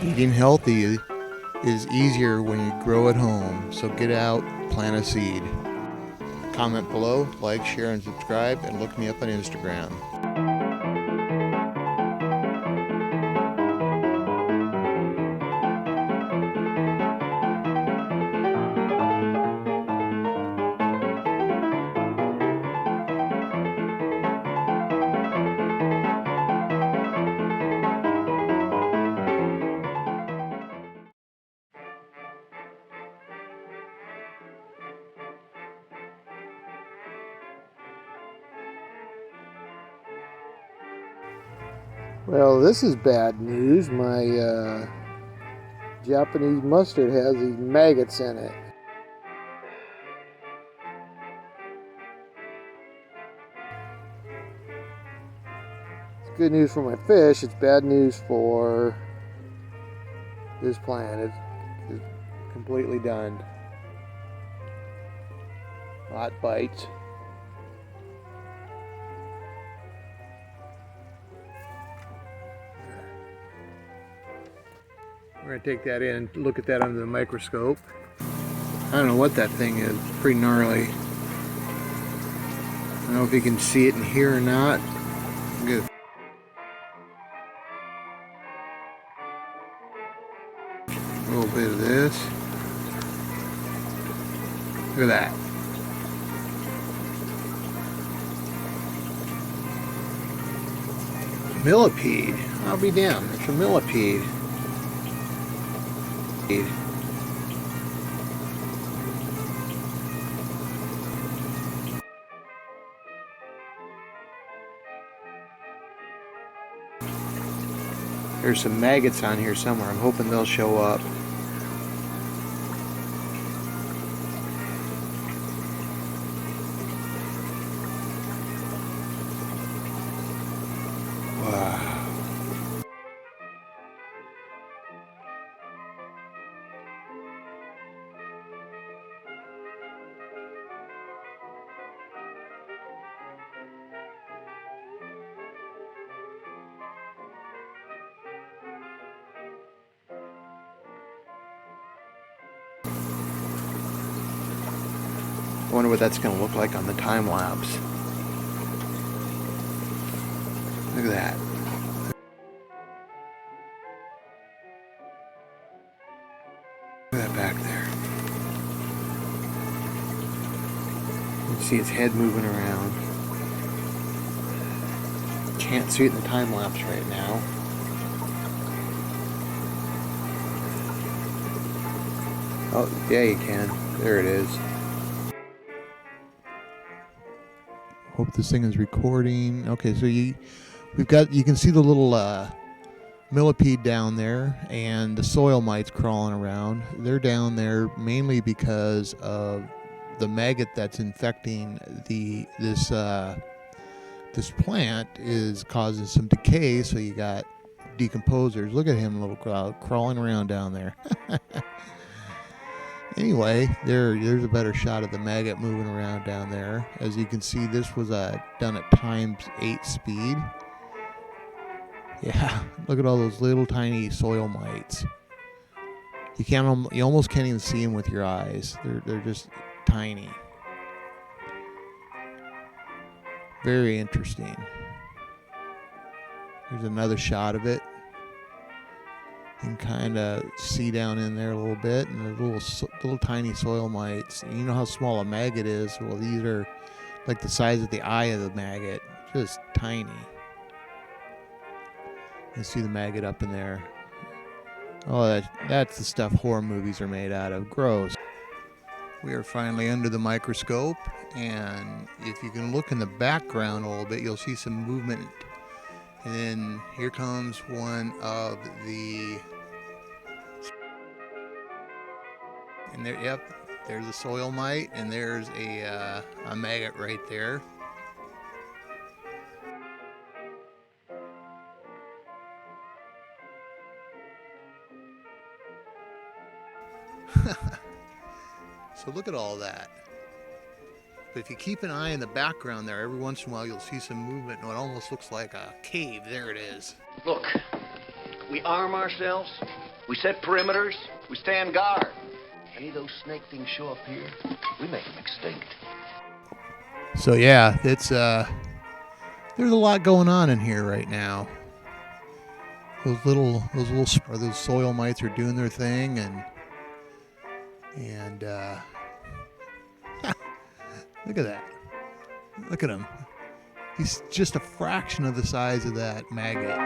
Eating healthy is easier when you grow at home, so get out, plant a seed. Comment below, like, share, and subscribe, and look me up on Instagram. Well, this is bad news. My Japanese mustard has these maggots in it. It's good news for my fish. It's bad news for this plant. It's completely done. Hot bites. We're going to take that in and look at that under the microscope. I don't know what that thing is. It's pretty gnarly. I don't know if you can see it in here or not. Good. A little bit of this. Look at that. Millipede. I'll be damned. It's a millipede. There's some maggots on here somewhere. I'm hoping they'll show up. Wow. I wonder what that's going to look like on the time lapse. Look at that. Look at that back there. You can see its head moving around. Can't see it in the time lapse right now. Oh, yeah, you can. There it is. Hope this thing is recording. Okay, so you can see the little millipede down there and the soil mites crawling around. They're down there mainly because of the maggot that's infecting this plant is causing some decay. So you got decomposers. Look at him, little crowd, crawling around down there. Anyway, there's a better shot of the maggot moving around down there. As you can see, this was done at ×8 speed. Yeah, look at all those little tiny soil mites. You almost can't even see them with your eyes. They're just tiny. Very interesting. There's another shot of it. You can kind of see down in there a little bit, and the little tiny soil mites. And you know how small a maggot is? Well, these are like the size of the eye of the maggot, just tiny. You see the maggot up in there. Oh, that's the stuff horror movies are made out of. Gross. We are finally under the microscope, and if you can look in the background a little bit, you'll see some movement. And then here comes one of the, and there, yep, there's a soil mite, and there's a maggot right there. So look at all that. But if you keep an eye in the background there, every once in a while you'll see some movement, and it almost looks like a cave. There it is. Look, we arm ourselves, We set perimeters, we stand guard. Any of those snake things show up here, we make them extinct. So yeah, it's there's a lot going on in here right now. Those soil mites are doing their thing, and look at that. Look at him. He's just a fraction of the size of that maggot.